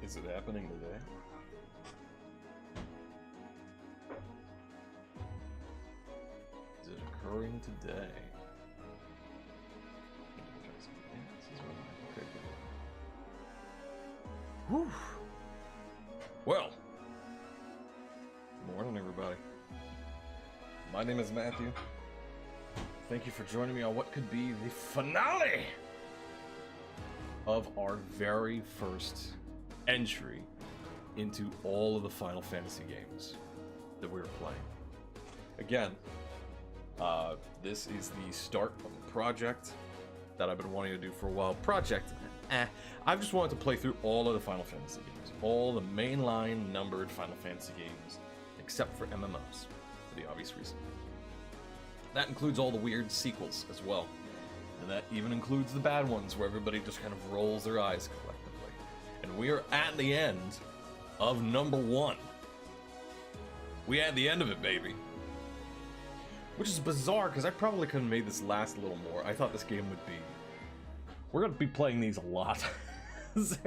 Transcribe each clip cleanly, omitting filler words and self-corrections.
Is it happening today? Is it occurring today? Okay, good. Whew. Well, good morning, everybody. My name is Matthew. Thank you for joining me on what could be the finale of our very first entry into all of the Final Fantasy games that we were playing. Again, this is the start of a project that I've been wanting to do for a while. I've just wanted to play through all of the Final Fantasy games, all the mainline numbered Final Fantasy games, except for MMOs, for the obvious reason. That includes all the weird sequels as well. And that even includes the bad ones where everybody just kind of rolls their eyes collectively. And we are at the end of number 1. We at the end of it, baby. Which is bizarre, because I probably could have made this last a little more. I thought this game would be... We're going to be playing these a lot. These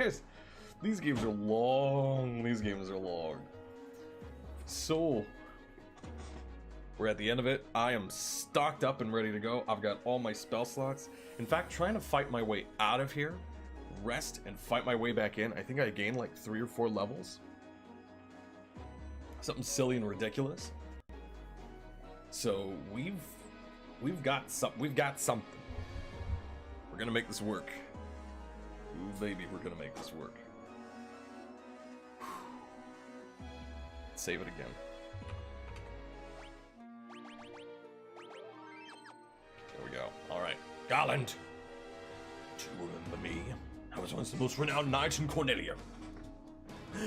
games are long. These games are long. So... we're at the end of it. I am stocked up and ready to go. I've got all my spell slots. In fact, trying to fight my way out of here, rest, and fight my way back in, I think I gained like 3 or 4 levels. Something silly and ridiculous. So we've got something. We're gonna make this work. Ooh, baby, we're gonna make this work. Save it again. There we go. Alright. Garland! Do you remember me? I was once the most renowned knight in Cornelia.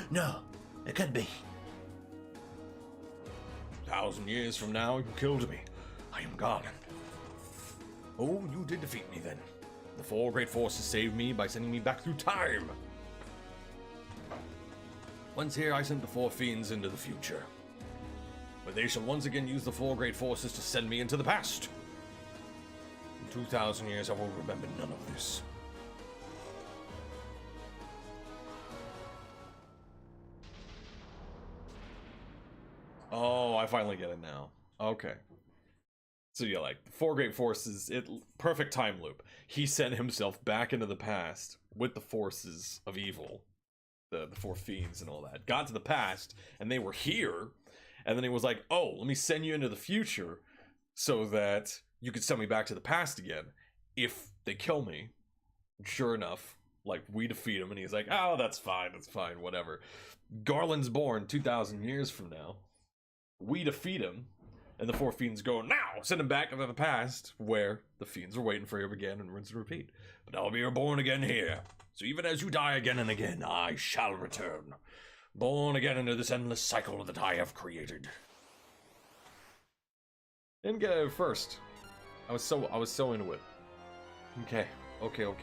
No, it could be. 1,000 years from now, you killed me. I am Garland. Oh, you did defeat me then. The 4 great forces saved me by sending me back through time. Once here, I sent the 4 fiends into the future. But they shall once again use the 4 great forces to send me into the past. In 2,000 years, I will remember none of this. Oh, I finally get it now. Okay. So yeah, like, the 4 great forces, perfect time loop. He sent himself back into the past with the forces of evil. The 4 fiends and all that. Got to the past, and they were here. And then he was like, oh, let me send you into the future so that you could send me back to the past again if they kill me. Sure enough, like, we defeat him, and he's like, oh, that's fine, whatever. Garland's born 2,000 years from now. We defeat him, and the 4 fiends go, now, send him back into the past, where the fiends are waiting for him again, and rinse and repeat. But I'll be reborn again here. So even as you die again and again, I shall return. Born again into this endless cycle that I have created. Didn't get it at first. I was so into it. Okay. Attack.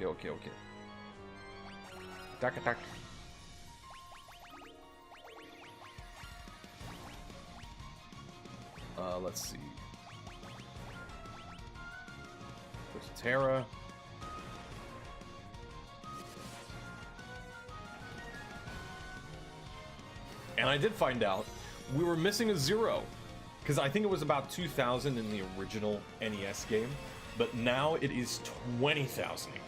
Let's see. Go to Terra. And I did find out we were missing a 0. Because I think it was about 2,000 in the original NES game. But now it is 20,000 HP.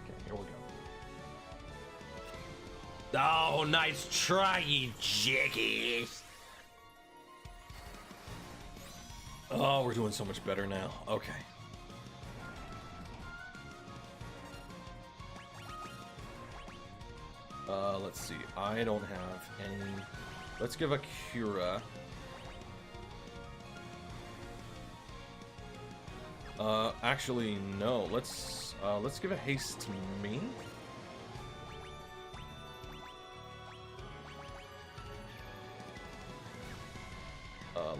Okay, here we go. Oh, nice try, you jackass. Oh, we're doing so much better now. Okay. Let's see. I don't have any. Let's give a Cura. Actually, no. Let's give a haste to me.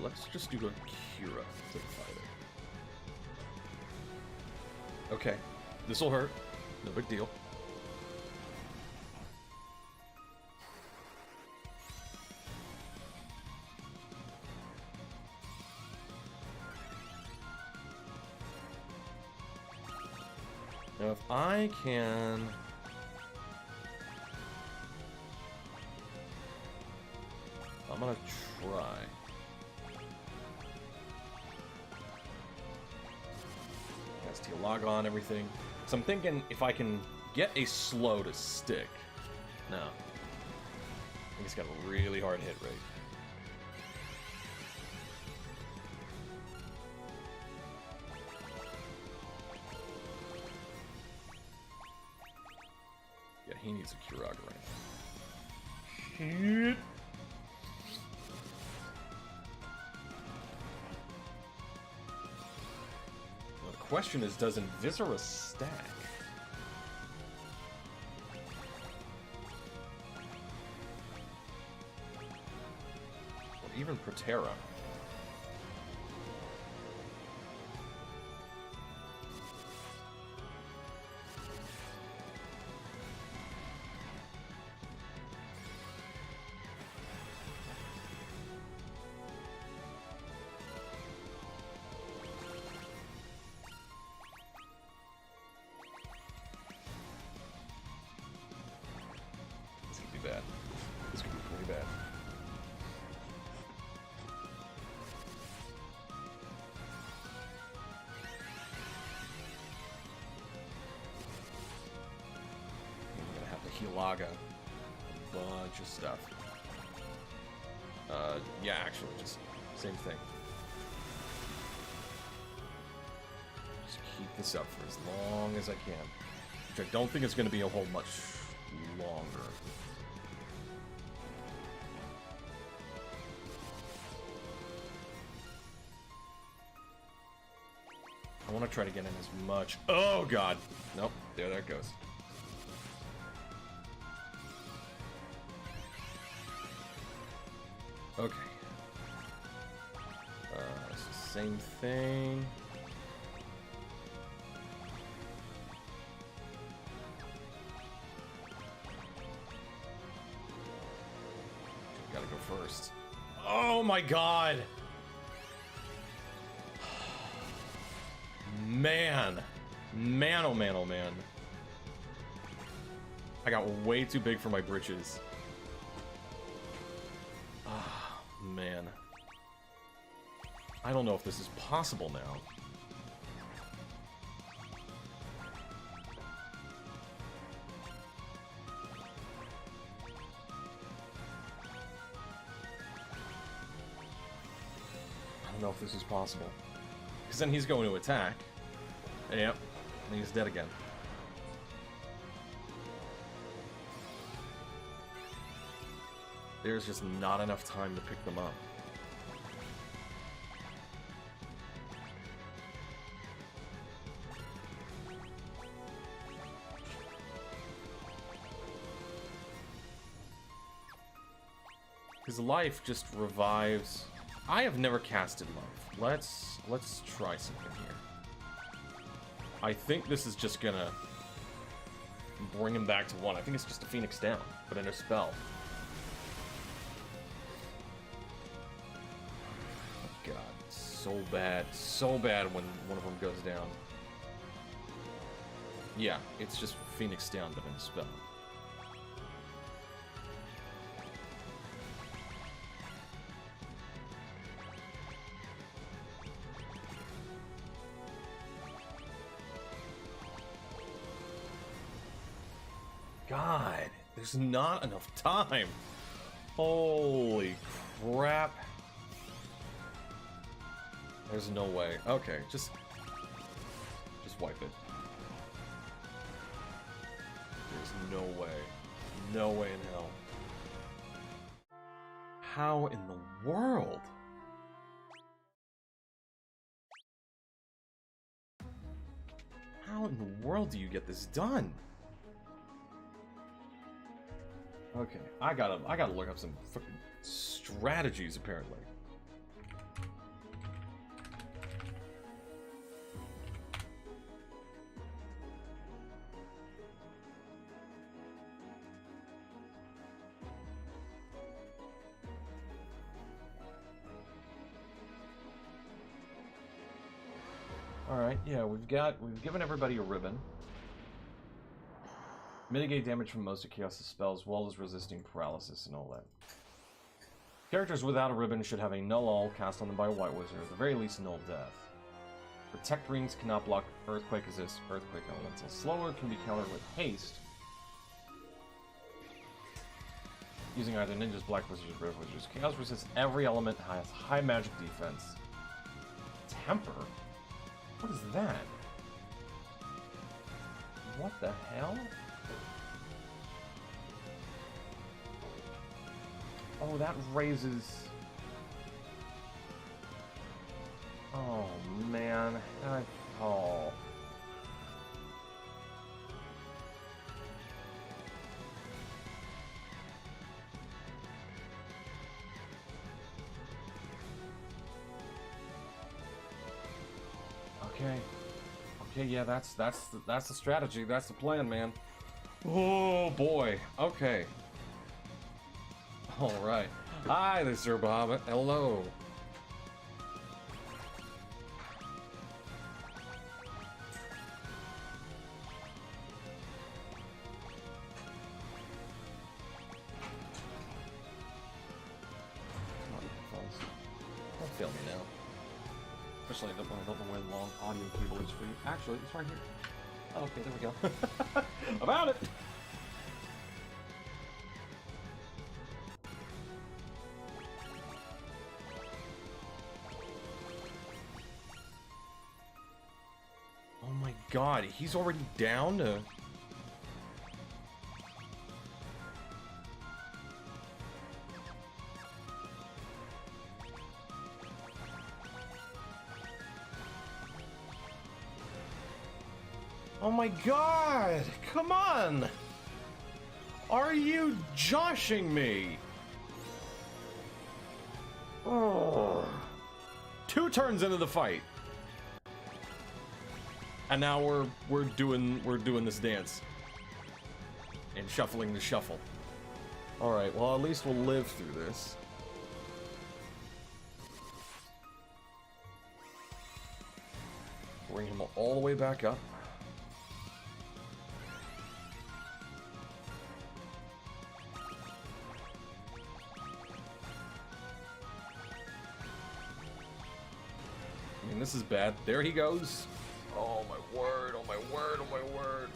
Let's just do a Cura to the fighter. Okay, this'll hurt. No big deal. So if I can... I'm gonna try. Steal log on everything. So I'm thinking if I can get a slow to stick. No. I think it's got a really hard hit rate. Yeah, he needs a Kiraga Shit. The question is, does Invisera stack? Or even Protera? Bad. This could be pretty bad. I'm gonna have to Hilaga a bunch of stuff. Yeah, actually, just same thing. Just keep this up for as long as I can. Which I don't think it's gonna be a whole much longer. I want to try to get in as much. Oh god! Nope. There it goes. Okay. Same thing. Gotta go first. Oh my god! Man. Man, oh man, oh man. I got way too big for my britches. Ah, man. I don't know if this is possible now. I don't know if this is possible. Because then he's going to attack. Yep. And he's dead again. There's just not enough time to pick them up. His life just revives. I have never casted life. Let's try something here. I think this is just gonna bring him back to 1. I think it's just a Phoenix down, but in a spell. Oh god, so bad when one of them goes down. Yeah, it's just Phoenix down, but in a spell. God, there's not enough time. Holy crap. There's no way. Okay, just wipe it. There's no way. No way in hell. How in the world? How in the world do you get this done? Okay, I gotta look up some fucking strategies, apparently. Alright, yeah, we've given everybody a ribbon. Mitigate damage from most of Chaos' spells, as well as resisting paralysis and all that. Characters without a ribbon should have a null all cast on them by a white wizard, at the very least null death. Protect rings cannot block earthquake resist earthquake elemental. Slower can be countered with haste. Using either ninjas, black wizards, or red wizards. Chaos resists every element, has high magic defense. Temper? What is that? What the hell? Oh, that raises... Oh, man. Oh. Okay. Okay, yeah, that's the strategy. That's the plan, man. Oh, boy. Okay. All right. Hi, this is Sir Bob. Hello. Don't fail me now. Especially I don't know where the long audio cable is for you. Actually, it's right here. Okay, there we go. About it! Oh my god, he's already down to... Oh my god! Come on! Are you joshing me? Oh. 2 turns into the fight. And now we're doing this dance. And shuffling the shuffle. Alright, well at least we'll live through this. Bring him all the way back up. I mean, this is bad. There he goes. Oh my word, oh my word, oh my word.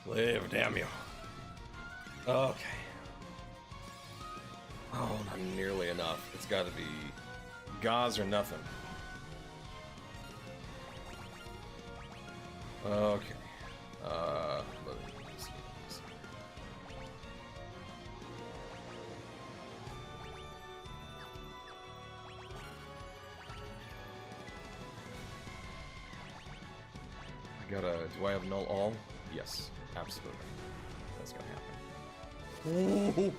Live, damn you. Okay. Oh, not nearly enough. It's got to be gauze or nothing. Okay. Let's see. I gotta. Do I have null all? Yes. Absolutely. That's gonna happen. Ooh.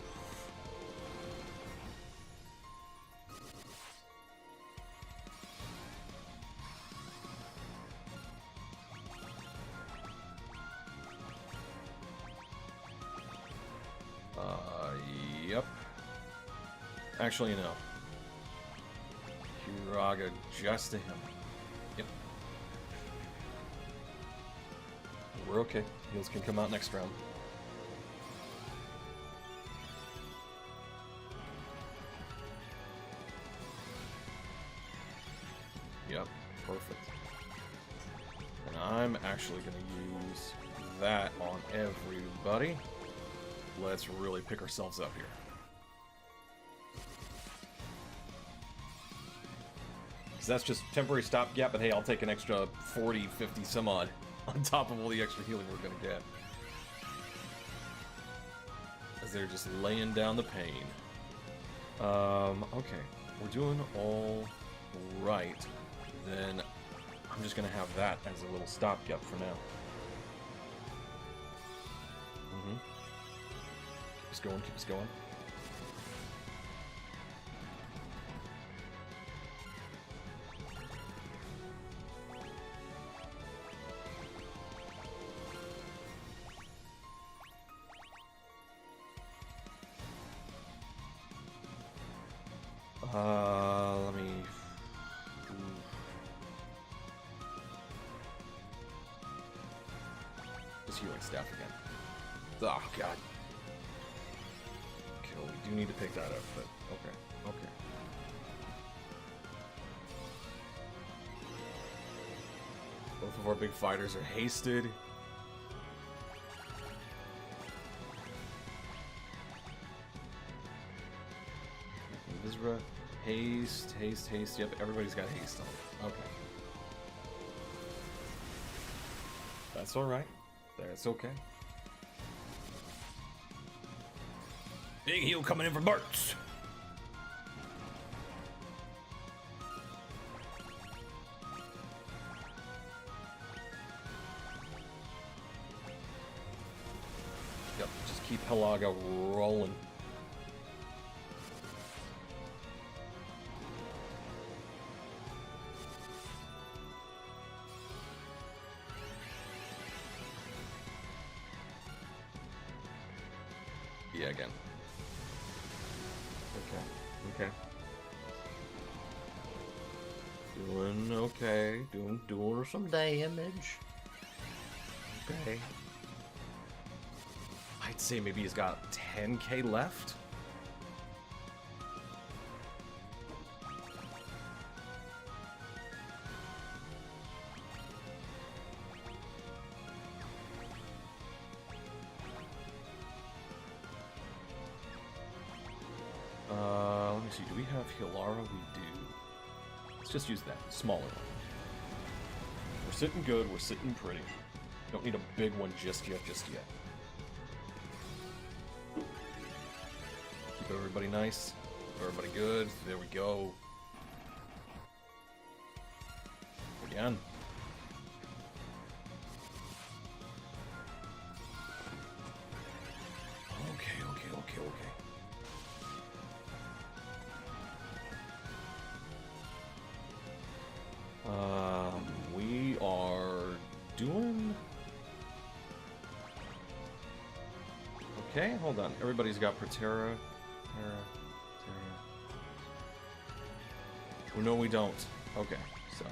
Yep. Actually, no. Kiraga just to him. Yep. We're okay. Heals can come out next round. Yep, perfect. And I'm actually going to use that on everybody. Let's really pick ourselves up here. Because that's just temporary stopgap, but hey, I'll take an extra 40, 50 some odd on top of all the extra healing we're gonna get. As they're just laying down the pain. Okay. We're doing all right. Then I'm just gonna have that as a little stopgap for now. Keep us going, keep us going. This healing staff again. Oh, God. Okay, well, we do need to pick that up, but okay. Okay. Both of our big fighters are hasted. Visra, haste, haste, haste. Yep, everybody's got haste on. Okay. That's alright. That's okay. Big heal coming in for Burts. Yep, just keep Helaga rolling. Yeah, again. Okay. Doing okay. Doing some damage. Okay. I'd say maybe he's got 10k left. Let me see. Do we have Hilara? We do. Let's just use that smaller one. We're sitting good. We're sitting pretty. Don't need a big one just yet. Keep everybody nice. Everybody good. There we go. Again. Okay. We are doing... Okay, hold on. Everybody's got Protera. Terra. Oh, no, we don't. Okay, so...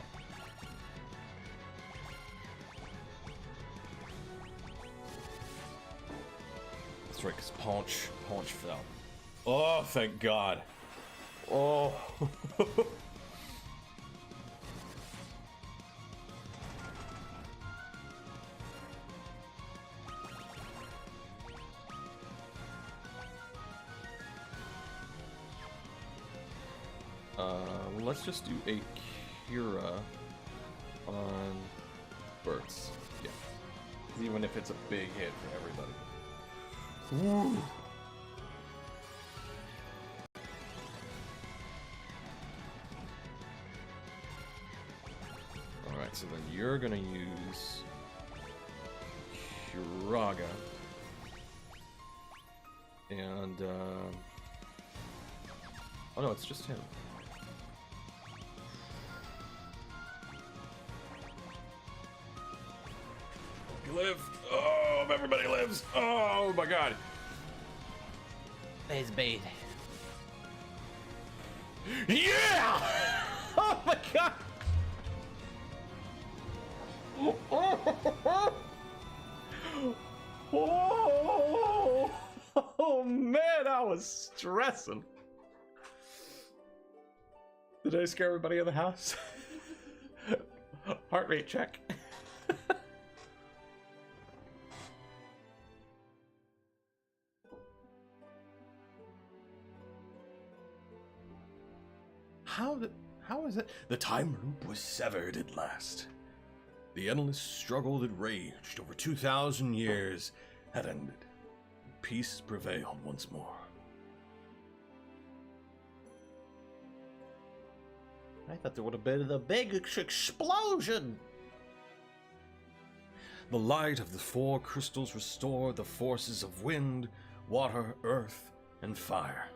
That's right, because Paunch fell. Oh, thank God. Oh. Let's just do a Kira on Burts. Yeah. Even if it's a big hit for everybody. Woo! Alright, so then you're gonna use Kiraga. And, oh no, it's just him. Live. Oh, everybody lives. Oh my God. There's Bait. Yeah! Oh my God. Oh man, I was stressing. Did I scare everybody in the house? Heart rate check. How is it? The time loop was severed at last. The endless struggle that raged over 2,000 years had ended. Peace prevailed once more. I thought there would have been a big explosion. The light of the four crystals restored the forces of wind, water, earth, and fire.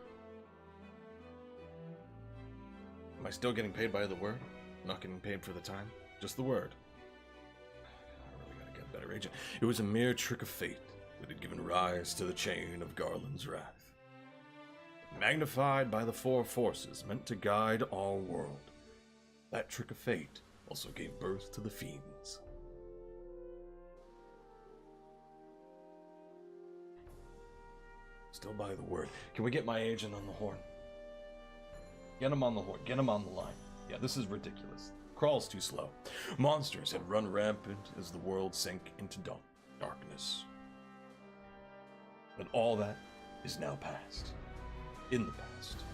Am I still getting paid by the word? Not getting paid for the time? Just the word. I really gotta get a better agent. It was a mere trick of fate that had given rise to the chain of Garland's wrath. Magnified by the four forces meant to guide our world. That trick of fate also gave birth to the fiends. Still by the word. Can we get my agent on the horn? Get him on the horn. Get him on the line. Yeah, this is ridiculous. Crawl's too slow. Monsters had run rampant as the world sank into darkness. But all that is now past. In the past.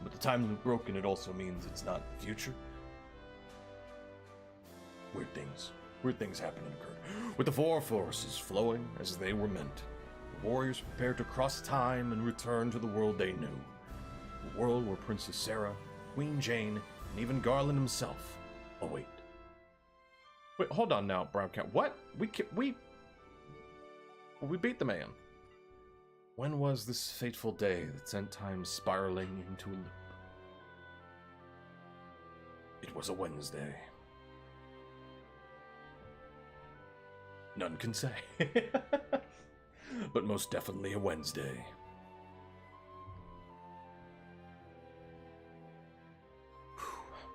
But the time loop broken, it also means it's not the future. Weird things happened and occurred. With the four forces flowing as they were meant, the warriors prepared to cross time and return to the world they knew. The world where Princess Sarah, Queen Jane, and even Garland himself await. Wait, hold on now, Brown Cat. What? We beat the man. When was this fateful day that sent time spiraling into a loop? It was a Wednesday. None can say. But most definitely a Wednesday.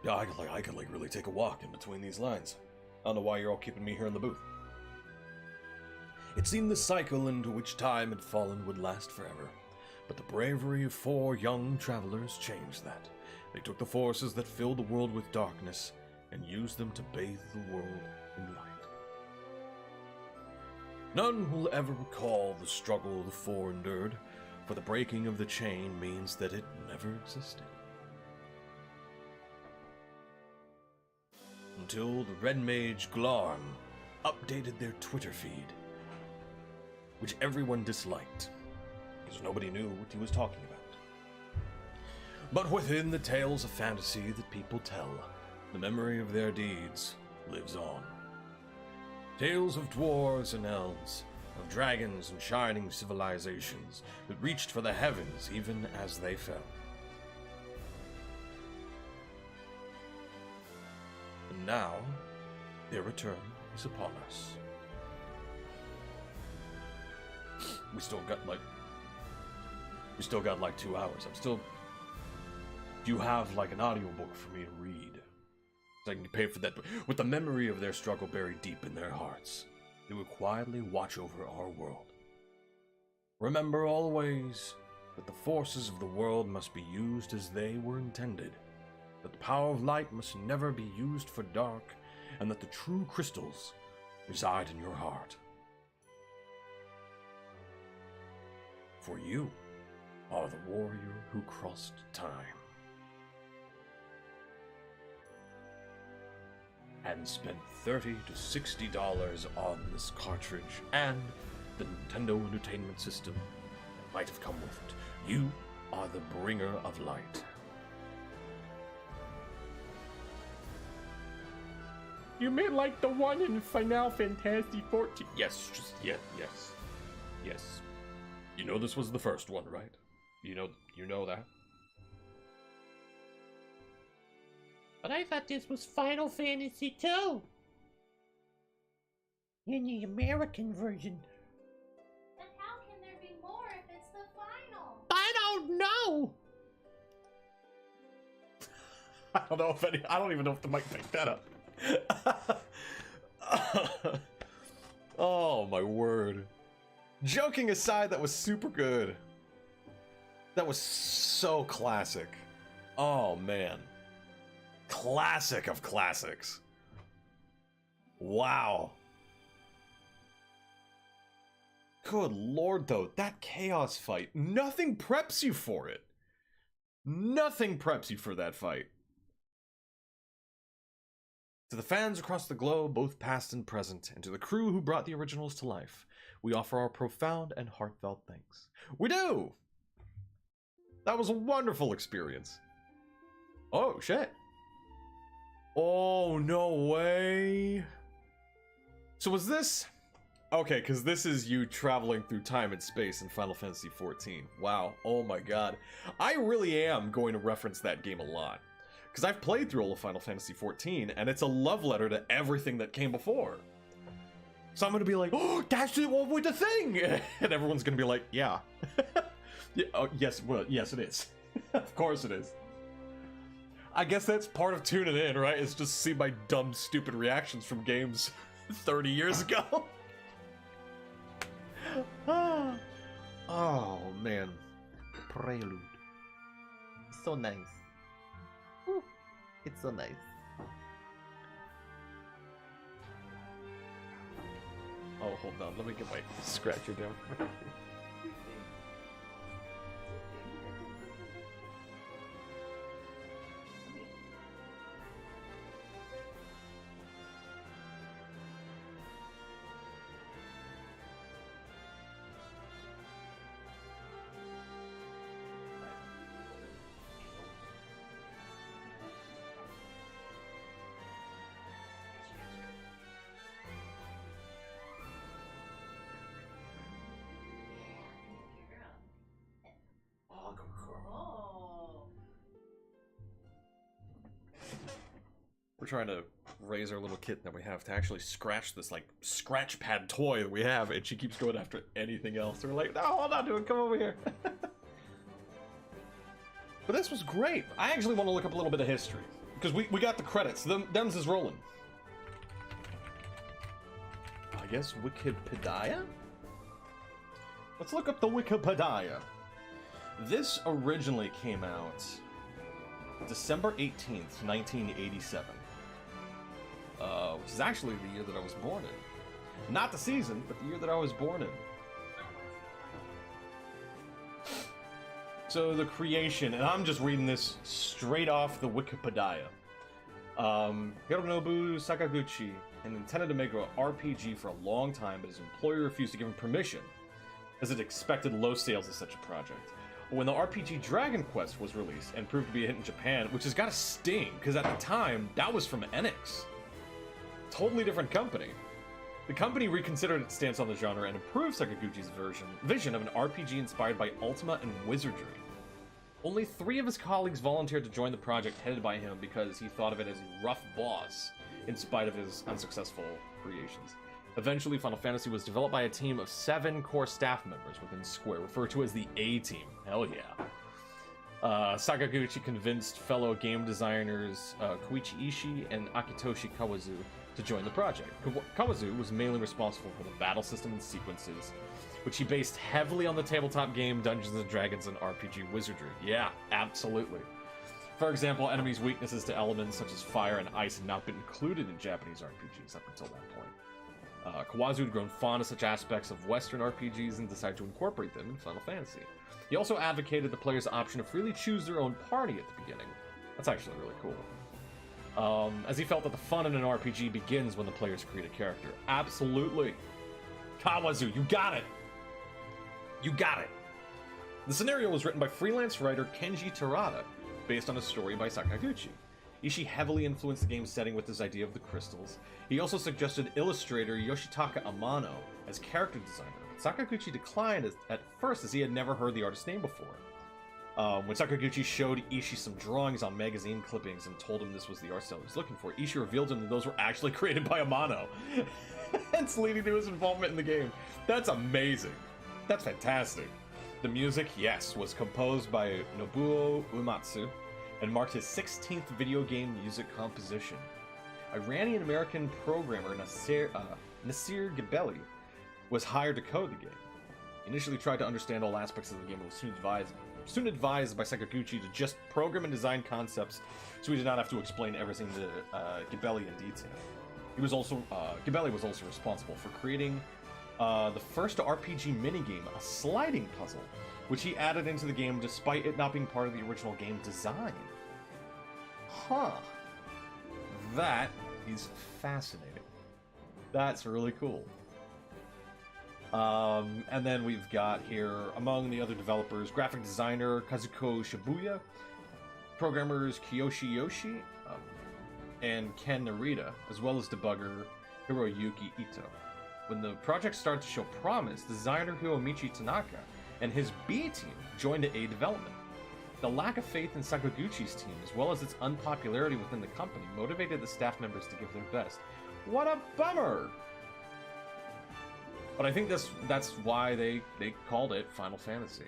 Yeah, I could really take a walk in between these lines. I don't know why you're all keeping me here in the booth. It seemed the cycle into which time had fallen would last forever, but the bravery of four young travelers changed that. They took the forces that filled the world with darkness and used them to bathe the world in light. None will ever recall the struggle the four endured, for the breaking of the chain means that it never existed. Until the Red Mage Glarm updated their Twitter feed, which everyone disliked, because nobody knew what he was talking about. But within the tales of fantasy that people tell, the memory of their deeds lives on. Tales of dwarves and elves, of dragons and shining civilizations that reached for the heavens even as they fell. And now, their return is upon us. We still got like 2 hours. Do you have like an audiobook for me to read? So I can pay for that. With the memory of their struggle buried deep in their hearts, they will quietly watch over our world. Remember always that the forces of the world must be used as they were intended, that the power of light must never be used for dark, and that the true crystals reside in your heart. For you are the warrior who crossed time and spent $30 to $60 on this cartridge and the Nintendo Entertainment System that might have come with it. You are the bringer of light. You mean like the one in Final Fantasy XIV? Yes. You know this was the first one, right? You know that? But I thought this was Final Fantasy II. In the American version. Then how can there be more if it's the final? I don't know. I don't even know if the mic picked that up. Oh my word. Joking aside, that was super good. That was so classic. Oh man. Classic of classics. Wow. Good lord though, that chaos fight, nothing preps you for it. Nothing preps you for that fight. To the fans across the globe, both past and present, and to the crew who brought the originals to life, we offer our profound and heartfelt thanks. We do! That was a wonderful experience. Oh, shit. Oh, no way. So was this... Okay, because this is you traveling through time and space in Final Fantasy XIV. Wow. Oh my god. I really am going to reference that game a lot. Because I've played through all of Final Fantasy XIV, and it's a love letter to everything that came before. So I'm going to be like, oh, that's the one with the thing! And everyone's going to be like, yeah. Yeah, oh, yes, well, yes it is. Of course it is. I guess that's part of tuning in, right? It's just see my dumb, stupid reactions from games 30 years ago. Oh man, Prelude. So nice. Ooh, it's so nice. Oh, hold on. Let me get my scratcher down. We're trying to raise our little kitten that we have to actually scratch this like scratch pad toy that we have, and she keeps going after anything else. We're like, no, hold on to it, come over here. But this was great. I actually want to look up a little bit of history because we got the credits. Them's is rolling. I guess Wikipedia? Let's look up the Wikipedia. This originally came out December 18th, 1987. Which is actually the year that I was born in. Not the season, but the year that I was born in. So the creation, and I'm just reading this straight off the Wikipedia. Hironobu Sakaguchi intended to make an RPG for a long time, but his employer refused to give him permission, as it expected low sales of such a project. When the RPG Dragon Quest was released and proved to be a hit in Japan, which has got a sting, because at the time, that was from Enix. Totally different company. The company reconsidered its stance on the genre and improved Sakaguchi's vision of an RPG inspired by Ultima and wizardry. Only 3 of his colleagues volunteered to join the project headed by him because he thought of it as a rough boss, in spite of his unsuccessful creations. Eventually, Final Fantasy was developed by a team of 7 core staff members within Square, referred to as the A-Team. Hell yeah. Sakaguchi convinced fellow game designers Koichi Ishii and Akitoshi Kawazu to join the project. Kawazu was mainly responsible for the battle system and sequences, which he based heavily on the tabletop game Dungeons & Dragons and RPG wizardry. Yeah, absolutely. For example, enemies' weaknesses to elements such as fire and ice had not been included in Japanese RPGs up until that point. Kawazu had grown fond of such aspects of Western RPGs and decided to incorporate them in Final Fantasy. He also advocated the player's option to freely choose their own party at the beginning. That's actually really cool. As he felt that the fun in an RPG begins when the players create a character. Absolutely. Kawazu, you got it! You got it! The scenario was written by freelance writer Kenji Terada, based on a story by Sakaguchi. Ishii heavily influenced the game's setting with his idea of the crystals. He also suggested illustrator Yoshitaka Amano as character designer. Sakaguchi declined at first as he had never heard the artist's name before. When Sakaguchi showed Ishii some drawings on magazine clippings and told him this was the art style he was looking for, Ishii revealed to him that those were actually created by Amano, hence leading to his involvement in the game. That's amazing. That's fantastic. The music, yes, was composed by Nobuo Uematsu and marked his 16th video game music composition. Iranian-American programmer Nasir Gebeli was hired to code the game. He initially tried to understand all aspects of the game and was soon advised by Sakaguchi to just program and design concepts so he did not have to explain everything to Gebeli in detail. Gebeli was also responsible for creating the first RPG minigame, a sliding puzzle, which he added into the game despite it not being part of the original game design. Huh. That is fascinating. That's really cool. And then we've got here, among the other developers, graphic designer Kazuko Shibuya, programmers Kiyoshi Yoshi, and Ken Narita, as well as debugger Hiroyuki Ito. When the project started to show promise, designer Hiromichi Tanaka and his B team joined to aid development. The lack of faith in Sakaguchi's team, as well as its unpopularity within the company, motivated the staff members to give their best. What a bummer! But I think that's why they called it Final Fantasy.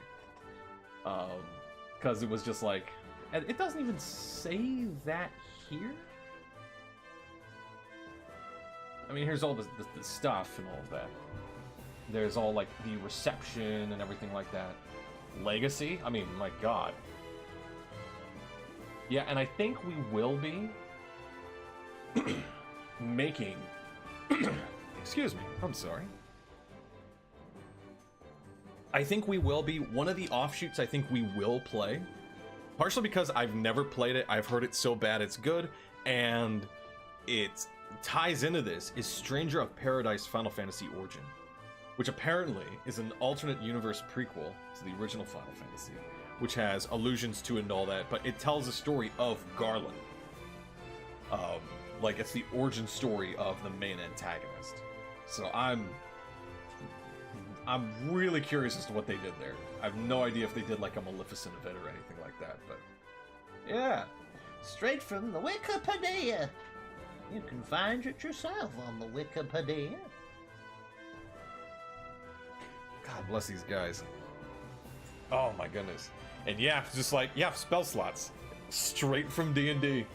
Because it was just like... It doesn't even say that here? I mean, here's all the stuff and all of that. There's all like the reception and everything like that. Legacy? I mean, my god. Yeah, and I think we will be making... Excuse me, I'm sorry. I think we will be one of the offshoots I think we will play. Partially because I've never played it, I've heard it so bad it's good, and it ties into this is Stranger of Paradise Final Fantasy Origin, which apparently is an alternate universe prequel to the original Final Fantasy, which has allusions to it and all that, but it tells the story of Garland. Like, it's the origin story of the main antagonist. So I'm really curious as to what they did there. I have no idea if they did like a Maleficent event or anything like that, but yeah. Straight from the Wikipedia. You can find it yourself on the Wikipedia. God bless these guys. Oh my goodness. And yeah, just like, yeah, spell slots. Straight from D&D.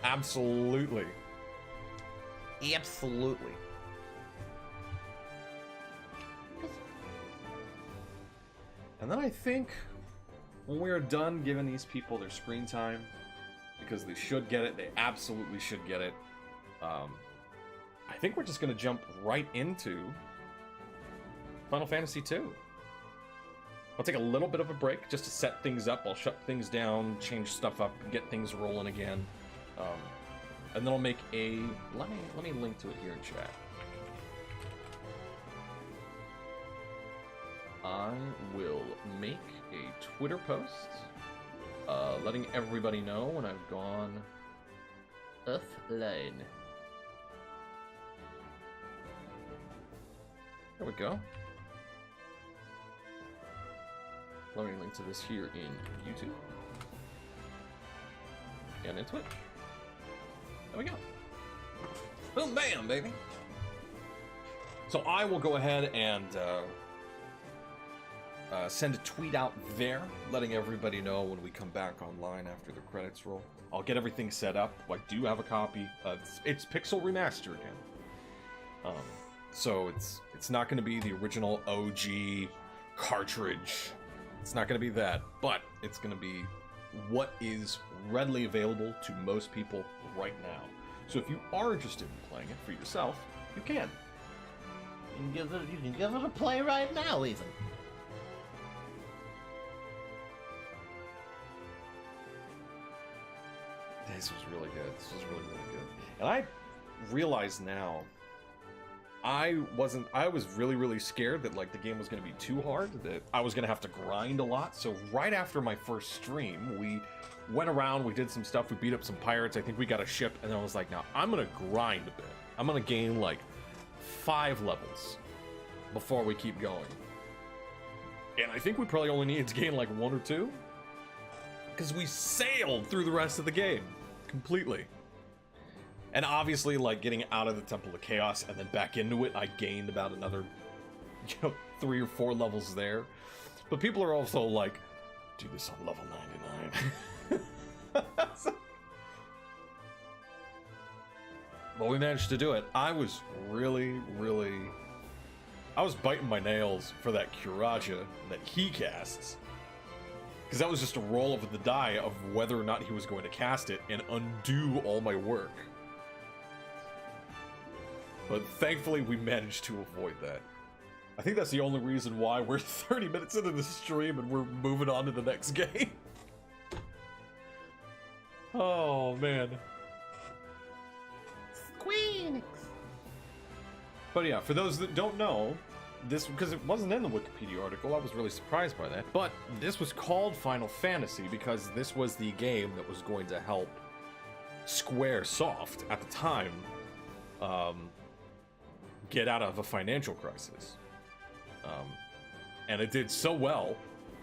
Absolutely. Absolutely. And then I think when we're done giving these people their screen time, because they should get it, they absolutely should get it, I think we're just going to jump right into Final Fantasy II. I'll take a little bit of a break just to set things up. I'll shut things down, change stuff up, get things rolling again. And then I'll make a... Let me link to it here in chat. I will make a Twitter post letting everybody know when I've gone offline. There we go. Let me link to this here in YouTube. And in Twitch. There we go. Boom, bam, baby. So I will go ahead and send a tweet out there, letting everybody know when we come back online after the credits roll. I'll get everything set up. I do have a copy. It's Pixel Remaster again. So it's not going to be the original OG cartridge. It's not going to be that, but it's going to be what is readily available to most people right now. So if you are interested in playing it for yourself, you can. You can give it a play right now, even. This was really good. This was really, really good. And I realize now, I was really, really scared that like the game was going to be too hard, that I was going to have to grind a lot. So right after my first stream, we went around, we did some stuff, we beat up some pirates, I think we got a ship, and then I was like, now I'm going to grind a bit. I'm going to gain like 5 levels before we keep going. And I think we probably only needed to gain like 1 or 2, because we sailed through the rest of the game completely. And obviously, like, getting out of the Temple of Chaos and then back into it, I gained about another, 3 or 4 levels there. But people are also like, do this on level 99. But we managed to do it. I was really, really... I was biting my nails for that Curaja that he casts. Because that was just a roll of the die of whether or not he was going to cast it and undo all my work. But thankfully, we managed to avoid that. I think that's the only reason why we're 30 minutes into the stream and we're moving on to the next game. Oh, man. Squeenix. But yeah, for those that don't know, this, because it wasn't in the Wikipedia article, I was really surprised by that. But this was called Final Fantasy because this was the game that was going to help Squaresoft at the time get out of a financial crisis. And it did so well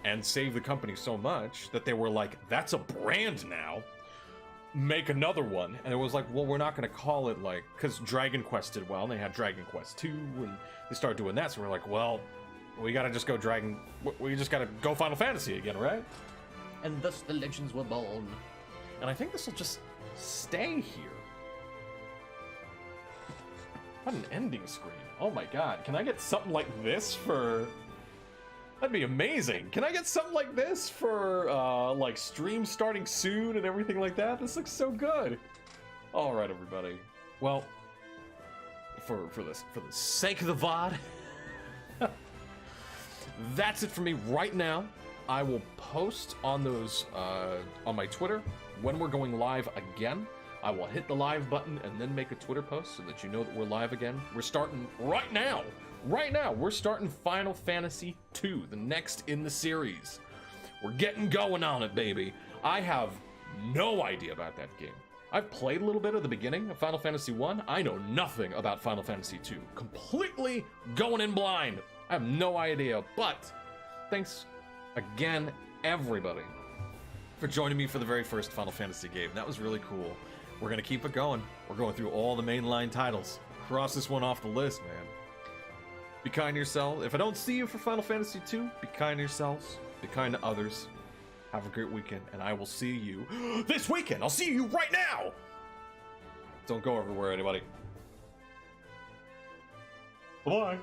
and saved the company so much that they were like, that's a brand now. Make another one. And it was like, well, we're not going to call it like, because Dragon Quest did well, and they had Dragon Quest 2, and they started doing that. So we're like, well, we got to just go we just got to go Final Fantasy again, right? And thus the legends were born. And I think this will just stay here. What an ending screen. Oh my god. Can I get something like this for... That'd be amazing. Can I get something like this for, like, stream starting soon and everything like that? This looks so good. All right, everybody. Well, for the sake of the VOD, that's it for me right now. I will post on those, on my Twitter when we're going live again. I will hit the live button and then make a Twitter post so that you know that we're live again. We're starting right now. Right now, we're starting Final Fantasy II, the next in the series. We're getting going on it, baby. I have no idea about that game. I've played a little bit of the beginning of Final Fantasy I. I know nothing about Final Fantasy II. Completely going in blind. I have no idea, but thanks again, everybody, for joining me for the very first Final Fantasy game. That was really cool. We're gonna keep it going. We're going through all the mainline titles. Cross this one off the list, man. Be kind to yourself. If I don't see you for Final Fantasy II, be kind to yourselves. Be kind to others. Have a great weekend, and I will see you this weekend. I'll see you right now. Don't go everywhere, anybody. Bye-bye.